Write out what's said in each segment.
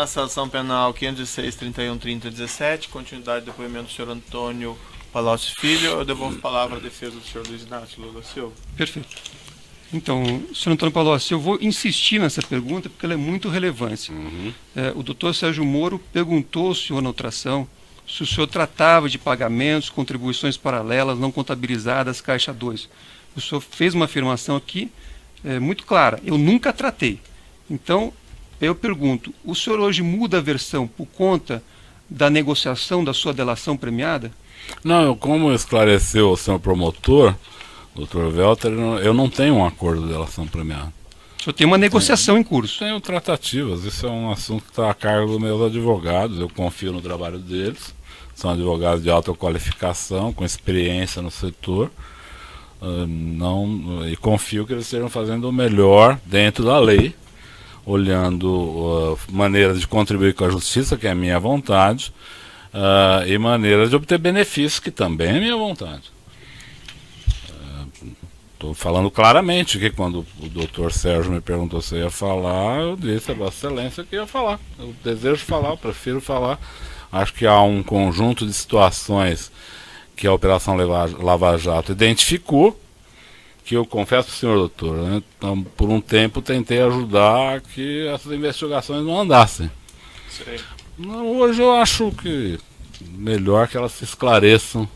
na ação penal 506, 31, 30, 17, continuidade do depoimento do senhor Antônio Palocci Filho. Eu devolvo a palavra à defesa do senhor Luiz Inácio Lula Silva. Perfeito. Então, senhor Antônio Palocci, eu vou insistir nessa pergunta porque ela é muito relevante. O doutor Sérgio Moro perguntou ao senhor na outra ação se o senhor tratava de pagamentos, contribuições paralelas, não contabilizadas, Caixa 2. O senhor fez uma afirmação aqui muito clara: eu nunca tratei. Então, eu pergunto, o senhor hoje muda a versão por conta da negociação da sua delação premiada? Não, como esclareceu o senhor promotor, doutor Welter, eu não tenho um acordo de delação premiada. O senhor tem uma negociação em curso? Tenho tratativas, isso é um assunto que está a cargo dos meus advogados, eu confio no trabalho deles, são advogados de alta qualificação, com experiência no setor, e confio que eles estejam fazendo o melhor dentro da lei, olhando maneiras de contribuir com a justiça, que é a minha vontade, e maneiras de obter benefícios, que também é minha vontade. Estou falando claramente que quando o doutor Sérgio me perguntou se eu ia falar, eu disse a Vossa Excelência que ia falar. Eu desejo falar, eu prefiro falar. Acho que há um conjunto de situações que a Operação Lava Jato identificou, que eu confesso para o senhor doutor, né? Então, por um tempo tentei ajudar que essas investigações não andassem. Hoje eu acho que melhor que elas se esclareçam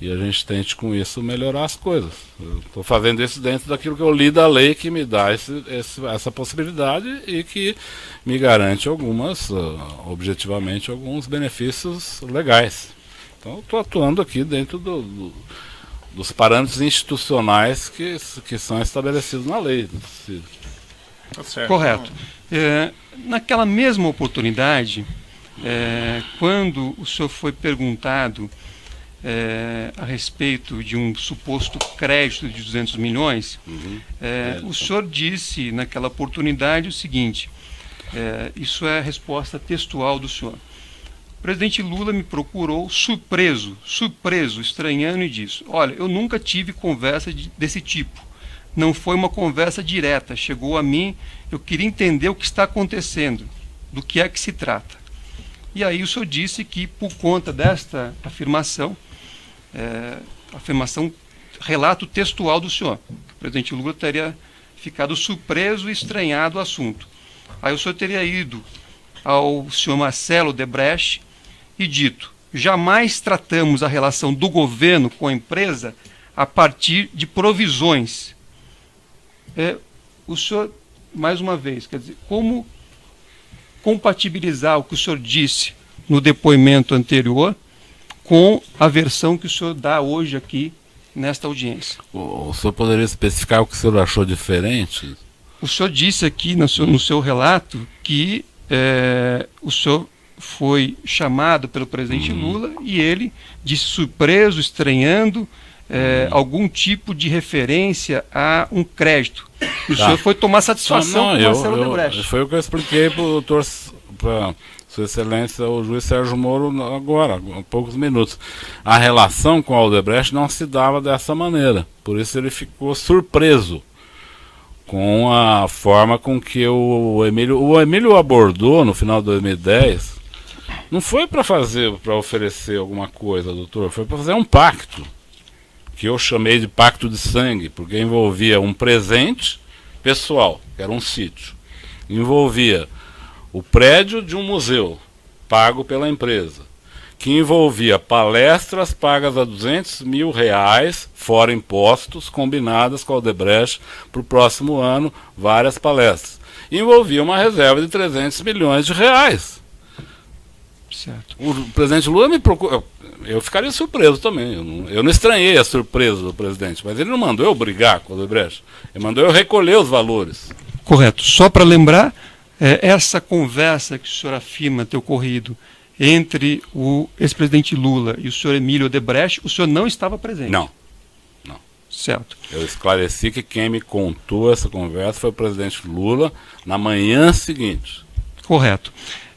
e a gente tente com isso melhorar as coisas. Eu estou fazendo isso dentro daquilo que eu li da lei, que me dá essa possibilidade e que me garante objetivamente, alguns benefícios legais. Então eu estou atuando aqui dentro dos parâmetros institucionais que são estabelecidos na lei. Tá certo. Correto. Naquela mesma oportunidade, quando o senhor foi perguntado a respeito de um suposto crédito de 200 milhões, o senhor disse naquela oportunidade o seguinte, isso é a resposta textual do senhor: o presidente Lula me procurou surpreso, estranhando, e disse: olha, eu nunca tive conversa desse tipo, não foi uma conversa direta, chegou a mim, eu queria entender o que está acontecendo, do que é que se trata. E aí o senhor disse que, por conta desta afirmação, relato textual do senhor, o presidente Lula teria ficado surpreso e estranhado o assunto. Aí o senhor teria ido ao senhor Marcelo Odebrecht e dito: jamais tratamos a relação do governo com a empresa a partir de provisões. O senhor, mais uma vez, quer dizer, como compatibilizar o que o senhor disse no depoimento anterior com a versão que o senhor dá hoje aqui nesta audiência? O senhor poderia especificar o que o senhor achou diferente? O senhor disse aqui no seu relato que o senhor foi chamado pelo presidente Lula e ele disse surpreso, estranhando algum tipo de referência a um crédito. O senhor foi tomar satisfação com o Marcelo Odebrecht. Foi o que eu expliquei para o doutor, para Sua Excelência, o juiz Sérgio Moro, agora, há poucos minutos. A relação com o Odebrecht não se dava dessa maneira, por isso ele ficou surpreso com a forma com que o Emílio abordou no final de 2010. Não foi para oferecer alguma coisa, doutor, foi para fazer um pacto, que eu chamei de pacto de sangue, porque envolvia um presente pessoal, que era um sítio, envolvia o prédio de um museu, pago pela empresa, que envolvia palestras pagas a R$200 mil, fora impostos, combinadas com a Odebrecht para o próximo ano, várias palestras. Envolvia uma reserva de R$300 milhões. Certo. O presidente Lula me procurou. Eu ficaria surpreso também. Eu não estranhei a surpresa do presidente, mas ele não mandou eu brigar com o Odebrecht. Ele mandou eu recolher os valores. Correto. Só para lembrar, essa conversa que o senhor afirma ter ocorrido entre o ex-presidente Lula e o senhor Emílio Odebrecht, o senhor não estava presente? Não. Certo. Eu esclareci que quem me contou essa conversa foi o presidente Lula na manhã seguinte. Correto.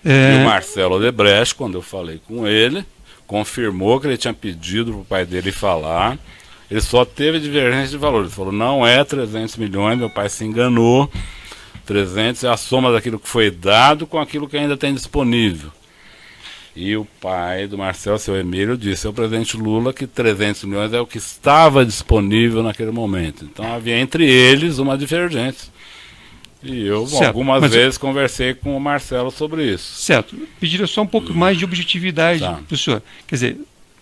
E o Marcelo Odebrecht, quando eu falei com ele, confirmou que ele tinha pedido para o pai dele falar. Ele só teve divergência de valores. Ele falou: não é 300 milhões, meu pai se enganou. 300 é a soma daquilo que foi dado com aquilo que ainda tem disponível. E o pai do Marcelo, seu Emílio, disse ao presidente Lula que 300 milhões é o que estava disponível naquele momento. Então havia entre eles uma divergência. E eu algumas vezes conversei com o Marcelo sobre isso. Certo. Pediria só um pouco mais de objetividade para o senhor. Quer dizer,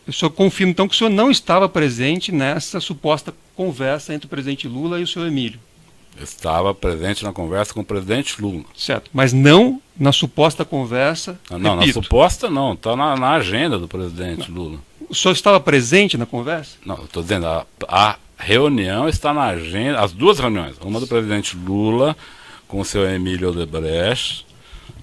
o senhor confirma então que o senhor não estava presente nessa suposta conversa entre o presidente Lula e o senhor Emílio. Estava presente na conversa com o presidente Lula. Certo, mas não na suposta conversa. Não, na suposta não, está na agenda do presidente Lula. O senhor estava presente na conversa? Não, estou dizendo, a reunião está na agenda, as duas reuniões, uma do presidente Lula com o seu Emílio Odebrecht,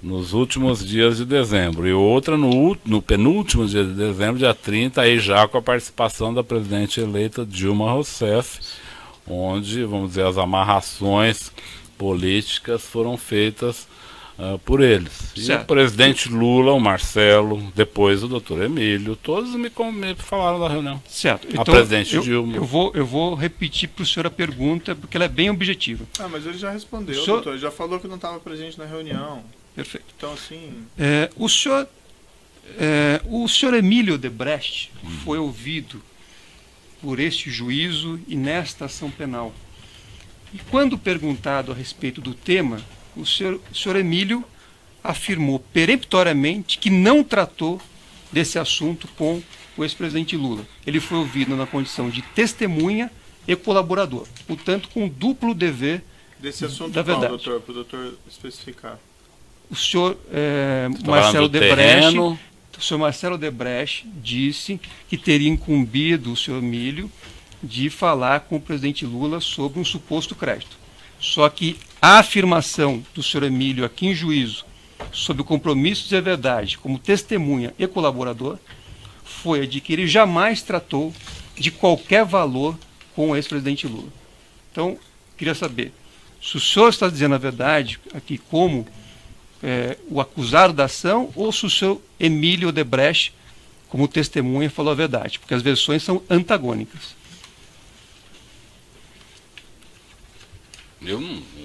nos últimos dias de dezembro, e outra no penúltimo dia de dezembro, dia 30, aí já com a participação da presidente eleita Dilma Rousseff, onde, vamos dizer, as amarrações políticas foram feitas por eles. E o presidente Lula, o Marcelo, depois o doutor Emílio, todos me falaram da reunião. Certo. A presidente Dilma. Eu vou repetir para o senhor a pergunta, porque ela é bem objetiva. Mas ele já respondeu, doutor. Ele já falou que não estava presente na reunião. Perfeito. Então, assim... O senhor Emílio Odebrecht foi ouvido por este juízo e nesta ação penal. E quando perguntado a respeito do tema, o senhor Emílio afirmou peremptoriamente que não tratou desse assunto com o ex-presidente Lula. Ele foi ouvido na condição de testemunha e colaborador, portanto com duplo dever desse assunto da verdade. Doutor, para o doutor especificar. O senhor Marcelo Odebrecht, o senhor Marcelo Odebrecht disse que teria incumbido o senhor Emílio de falar com o presidente Lula sobre um suposto crédito. Só que a afirmação do senhor Emílio aqui em juízo sobre o compromisso de dizer a verdade como testemunha e colaborador foi a de que ele jamais tratou de qualquer valor com o ex-presidente Lula. Então, queria saber se o senhor está dizendo a verdade aqui como o acusado da ação ou se o senhor Emílio Odebrecht, como testemunha, falou a verdade, porque as versões são antagônicas. Eu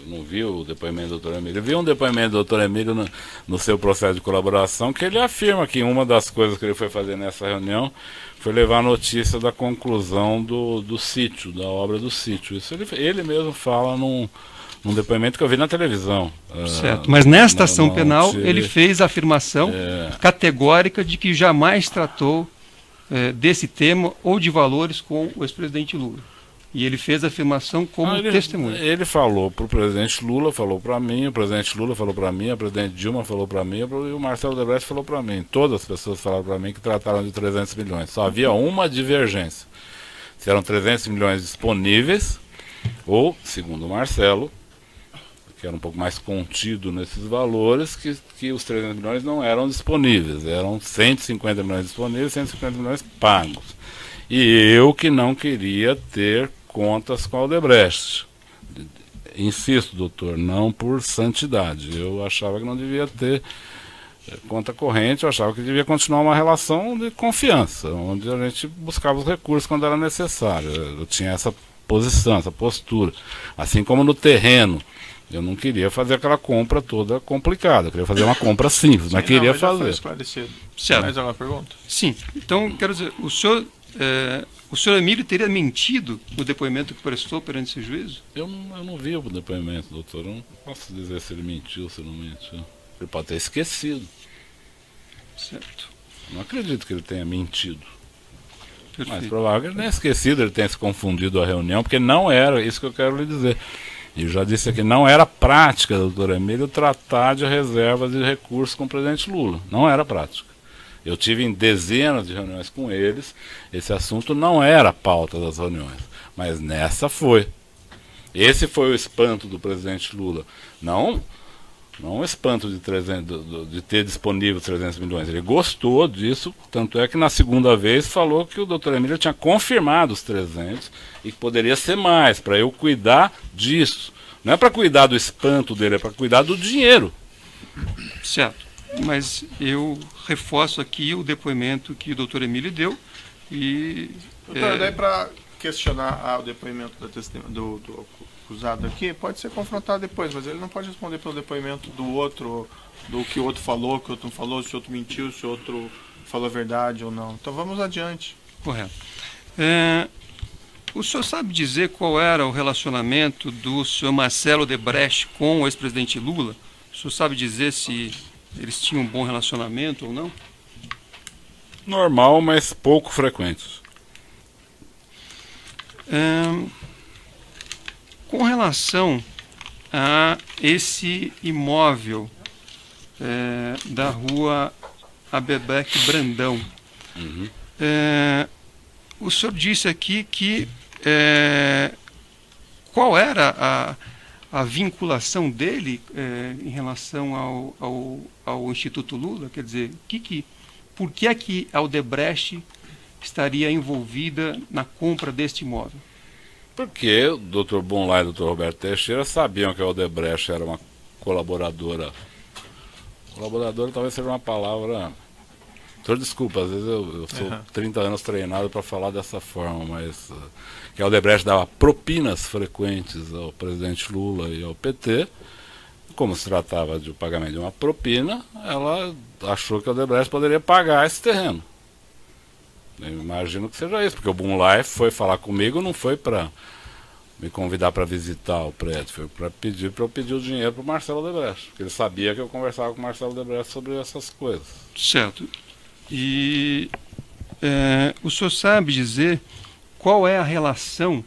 não vi o depoimento do doutor Emílio. Eu vi um depoimento do doutor Emílio no seu processo de colaboração, que ele afirma que uma das coisas que ele foi fazer nessa reunião foi levar a notícia da conclusão do sítio, da obra do sítio. Isso ele mesmo fala num depoimento que eu vi na televisão. Certo, mas nesta ação penal ele fez a afirmação categórica de que jamais tratou desse tema ou de valores com o ex-presidente Lula. E ele fez a afirmação como testemunha. Ele falou para o presidente Lula, falou para mim, o presidente Lula falou para mim, a presidente Dilma falou para mim, e o Marcelo Odebrecht falou para mim. Todas as pessoas falaram para mim que trataram de 300 milhões. Só havia uma divergência. Se eram 300 milhões disponíveis, ou, segundo o Marcelo, que era um pouco mais contido nesses valores, que os 300 milhões não eram disponíveis. Eram 150 milhões disponíveis, 150 milhões pagos. E eu que não queria ter contas com a Odebrecht. Insisto, doutor, não por santidade. Eu achava que não devia ter conta corrente, eu achava que devia continuar uma relação de confiança, onde a gente buscava os recursos quando era necessário. Eu tinha essa posição, essa postura. Assim como no terreno. Eu não queria fazer aquela compra toda complicada, eu queria fazer uma compra simples, mas queria fazer. Foi esclarecido. Certo. Mais alguma pergunta? Sim. Então, quero dizer, o senhor Emílio teria mentido no depoimento que prestou perante esse juízo? Eu não vi o depoimento, doutor. Eu não posso dizer se ele mentiu ou se não mentiu. Ele pode ter esquecido. Certo. Não acredito que ele tenha mentido. Perfeito. Mas provável que ele tenha esquecido, ele tenha se confundido a reunião, porque não era isso que eu quero lhe dizer. E eu já disse aqui, não era prática, doutor Emílio, tratar de reservas de recursos com o presidente Lula. Não era prática. Eu tive em dezenas de reuniões com eles, esse assunto não era a pauta das reuniões, mas nessa foi. Esse foi o espanto do presidente Lula. Não o espanto de ter disponível 300 milhões. Ele gostou disso, tanto é que na segunda vez falou que o doutor Emílio tinha confirmado os 300 e que poderia ser mais, para eu cuidar disso. Não é para cuidar do espanto dele, é para cuidar do dinheiro. Certo. Mas eu reforço aqui o depoimento que o doutor Emílio deu. E, doutor, daí para questionar o depoimento do acusado aqui, pode ser confrontado depois, mas ele não pode responder pelo depoimento do outro, do que o outro falou, que o outro não falou, se o outro mentiu, se o outro falou a verdade ou não. Então vamos adiante. Correto. O senhor sabe dizer qual era o relacionamento do senhor Marcelo Odebrecht com o ex-presidente Lula? O senhor sabe dizer se eles tinham um bom relacionamento ou não? Normal, mas pouco frequente. Com relação a esse imóvel da rua Abebeque Brandão, o senhor disse aqui que qual era a vinculação dele em relação ao Instituto Lula? Quer dizer, por que é que a Odebrecht estaria envolvida na compra deste imóvel? Porque o Dr. Bonlá e o Dr. Roberto Teixeira sabiam que a Odebrecht era uma colaboradora. Colaboradora talvez seja uma palavra... Desculpa, às vezes eu sou 30 anos treinado para falar dessa forma, mas que a Odebrecht dava propinas frequentes ao presidente Lula e ao PT. Como se tratava de um pagamento de uma propina, ela achou que a Odebrecht poderia pagar esse terreno. Eu imagino que seja isso, porque o Bonlá foi falar comigo, não foi para me convidar para visitar o prédio, foi para eu pedir o dinheiro para o Marcelo Odebrecht, porque ele sabia que eu conversava com o Marcelo Odebrecht sobre essas coisas. Certo. E o senhor sabe dizer qual é a relação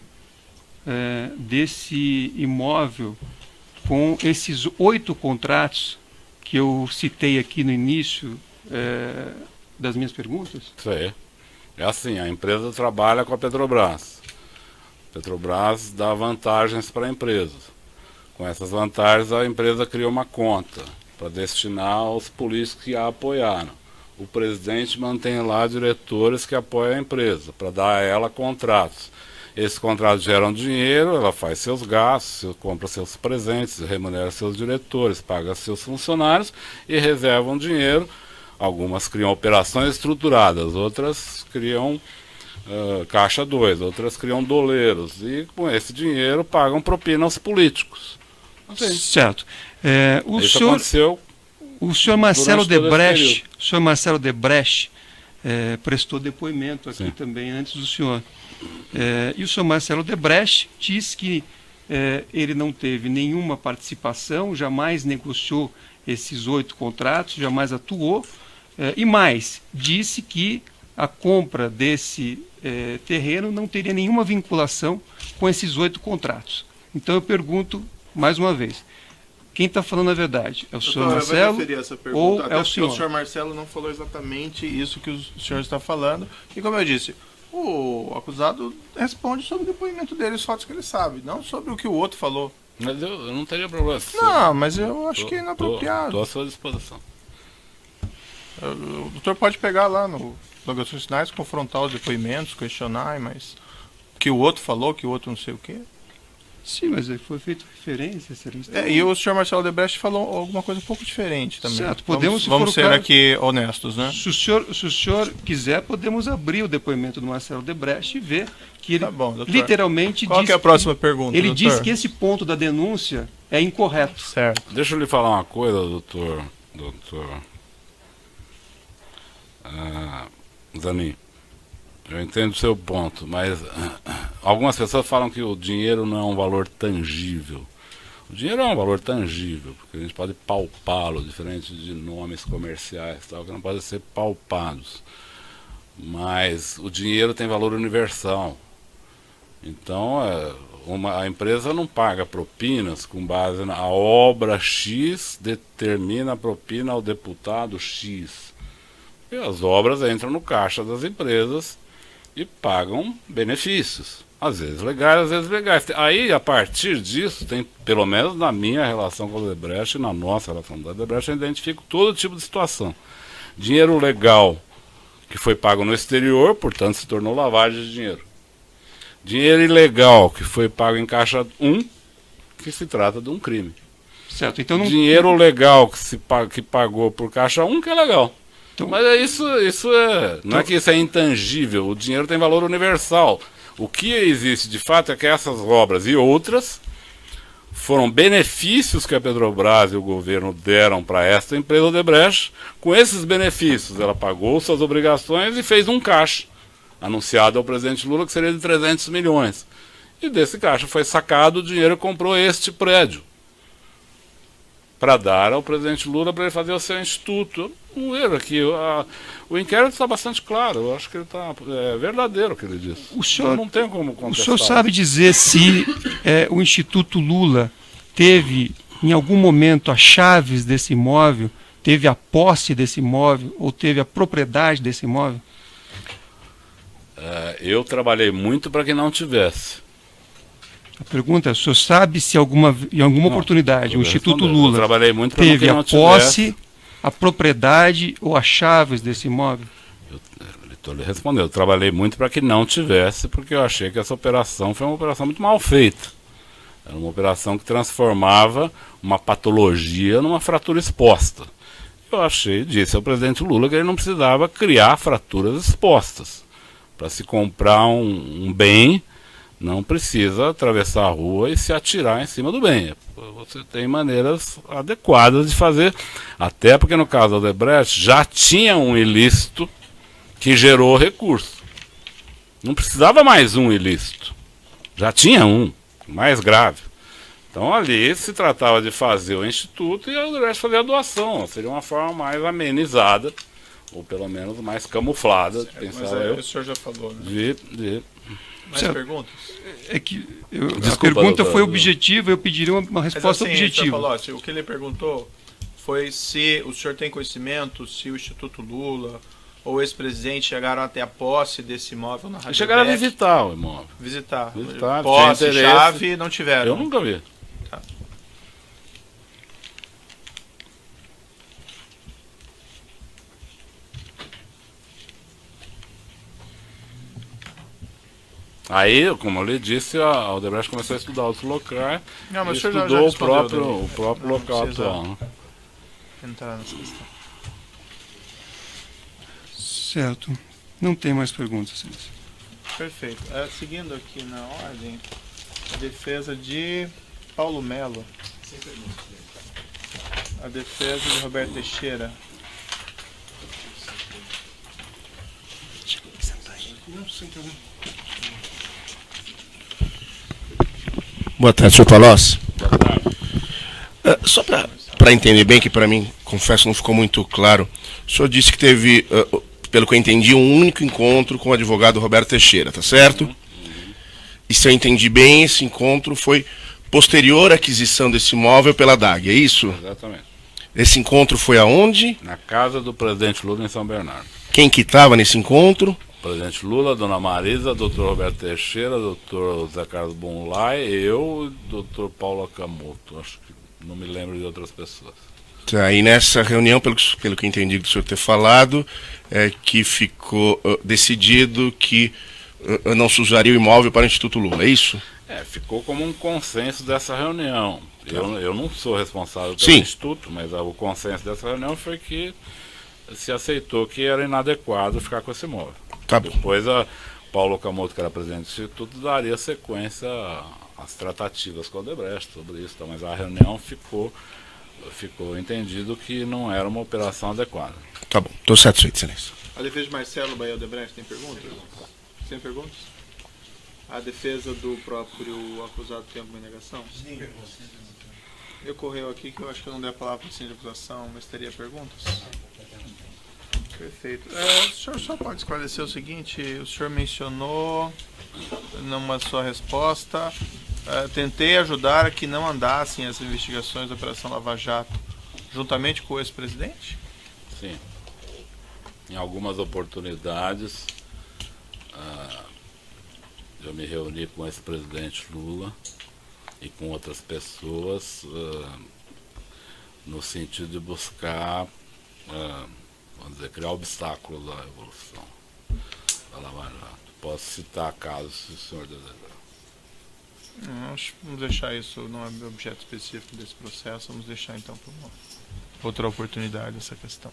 desse imóvel com esses 8 contratos que eu citei aqui no início das minhas perguntas? Isso aí. É assim, a empresa trabalha com a Petrobras. A Petrobras dá vantagens para a empresa. Com essas vantagens, a empresa cria uma conta para destinar aos políticos que a apoiaram. O presidente mantém lá diretores que apoiam a empresa, para dar a ela contratos. Esses contratos geram dinheiro, ela faz seus gastos, compra seus presentes, remunera seus diretores, paga seus funcionários e reservam dinheiro. Algumas criam operações estruturadas, outras criam caixa 2, outras criam doleiros. E com esse dinheiro pagam propina aos políticos. Assim. Certo. Isso aconteceu. O senhor Marcelo Odebrecht prestou depoimento aqui também antes do senhor. E o senhor Marcelo Odebrecht diz que ele não teve nenhuma participação, jamais negociou esses 8 contratos, jamais atuou, e mais, disse que a compra desse terreno não teria nenhuma vinculação com esses 8 contratos. Então eu pergunto mais uma vez, quem está falando a verdade? É o senhor Marcelo ou é o senhor? O senhor Marcelo não falou exatamente isso que o senhor está falando. E como eu disse, o acusado responde sobre o depoimento dele, os fatos que ele sabe, não sobre o que o outro falou. Mas eu não teria problema. Não, mas eu acho que é inapropriado. Estou à sua disposição. O doutor pode pegar lá no Indagações Finais, confrontar os depoimentos, questionar, mas o que o outro falou, que o outro não sei o quê. Sim, mas foi feita referência. E o senhor Marcelo Odebrecht falou alguma coisa um pouco diferente também. Certo, vamos ser aqui honestos, né? Se o senhor quiser, podemos abrir o depoimento do Marcelo Odebrecht e ver que ele literalmente Qual que é a próxima pergunta, ele doutor? diz que esse ponto da denúncia é incorreto. Certo. Deixa eu lhe falar uma coisa, doutor Zanin. Eu entendo o seu ponto, mas algumas pessoas falam que o dinheiro não é um valor tangível. O dinheiro é um valor tangível, porque a gente pode palpá-lo, diferente de nomes comerciais, tal, que não podem ser palpados. Mas o dinheiro tem valor universal. Então, a empresa não paga propinas com base na obra X, determina a propina ao deputado X. E as obras entram no caixa das empresas e pagam benefícios, às vezes legais, às vezes legais. Aí, a partir disso, tem, pelo menos na minha relação com a Odebrecht e na nossa relação com a Odebrecht, eu identifico todo tipo de situação. Dinheiro legal que foi pago no exterior, portanto, se tornou lavagem de dinheiro. Dinheiro ilegal que foi pago em caixa 1, que se trata de um crime. Certo, então não... Dinheiro legal que pagou por caixa 1, que é legal. Então, mas não é que isso é intangível, o dinheiro tem valor universal. O que existe de fato é que essas obras e outras foram benefícios que a Petrobras e o governo deram para esta empresa Odebrecht. Com esses benefícios, ela pagou suas obrigações e fez um caixa, anunciado ao presidente Lula que seria de 300 milhões. E desse caixa foi sacado o dinheiro e comprou este prédio para dar ao presidente Lula para ele fazer o seu instituto. Um erro aqui. O inquérito está bastante claro. Eu acho que ele está verdadeiro o que ele disse. O senhor, não tem como contestar. O senhor sabe dizer se o Instituto Lula teve, em algum momento, as chaves desse imóvel, teve a posse desse imóvel ou teve a propriedade desse imóvel? Eu trabalhei muito para que não tivesse. A pergunta é, o senhor sabe se em alguma oportunidade o Instituto Lula trabalhei muito para teve que não a tivesse. posse, a propriedade ou as chaves desse imóvel? Estou lhe respondendo. Eu trabalhei muito para que não tivesse, porque eu achei que essa operação foi uma operação muito mal feita. Era uma operação que transformava uma patologia numa fratura exposta. Eu disse ao presidente Lula que ele não precisava criar fraturas expostas. Para se comprar um bem, não precisa atravessar a rua e se atirar em cima do bem. Você tem maneiras adequadas de fazer, até porque no caso da Odebrecht já tinha um ilícito que gerou recurso. Não precisava mais um ilícito. Já tinha um, mais grave. Então ali se tratava de fazer o instituto e a Odebrecht fazer a doação. Seria uma forma mais amenizada, ou pelo menos mais camuflada, pensava eu. O senhor já falou, né? Mais perguntas? A pergunta foi objetiva, eu pediria uma resposta objetiva. Falou, o que ele perguntou foi se o senhor tem conhecimento, se o Instituto Lula ou o ex-presidente chegaram até a posse desse imóvel na Rádio. Chegaram a visitar o imóvel. Visitar. Posse, chave, não tiveram. Eu nunca vi. Tá. Aí, como eu lhe disse, a Odebrecht começou a estudar outros locais. Não, mas e estudou o próprio não local atual. Né? Entrar nessa questão. Certo. Não tem mais perguntas, senhores. Perfeito. Seguindo aqui na ordem, a defesa de Paulo Melo. A defesa de Roberto Teixeira. Boa tarde, senhor Palocci. Só para entender bem, que para mim, confesso, não ficou muito claro. O senhor disse que teve, pelo que eu entendi, um único encontro com o advogado Roberto Teixeira, tá certo? E se eu entendi bem, esse encontro foi posterior à aquisição desse imóvel pela DAG, é isso? Exatamente. Esse encontro foi aonde? Na casa do presidente Lula, em São Bernardo. Quem que estava nesse encontro? Presidente Lula, Dona Marisa, Dr. Roberto Teixeira, Dr. Zé Carlos Bonlai, eu e Dr. Paulo Akamoto. Acho que não me lembro de outras pessoas. Tá, e nessa reunião, pelo que eu entendi do senhor ter falado, que ficou decidido que não se usaria o imóvel para o Instituto Lula, é isso? Ficou como um consenso dessa reunião. Eu não sou responsável pelo Sim. Instituto, mas o consenso dessa reunião foi que se aceitou que era inadequado ficar com esse imóvel. Tá bom. Depois Paulo Okamoto, que era presidente do Instituto, daria sequência às tratativas com o Odebrecht sobre isso, mas a reunião ficou entendido que não era uma operação adequada. Tá bom, estou satisfeito, excelência. A defesa de Marcelo Bahia Odebrecht tem perguntas? Tem perguntas? A defesa do próprio acusado tem alguma negação? Sim. Me ocorreu aqui que eu acho que eu não dei a palavra para o de acusação, mas teria perguntas? Perfeito. O senhor só pode esclarecer o seguinte, o senhor mencionou numa sua resposta, tentei ajudar a que não andassem as investigações da Operação Lava Jato, juntamente com o ex-presidente? Sim. Em algumas oportunidades, eu me reuni com o ex-presidente Lula e com outras pessoas no sentido de buscar, vamos dizer, criar obstáculos à evolução da Lava Jato. Posso citar casos, se o senhor desejar. Vamos deixar isso, não é objeto específico desse processo, vamos deixar então para uma outra oportunidade essa questão.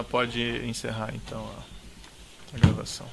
Pode encerrar então a gravação.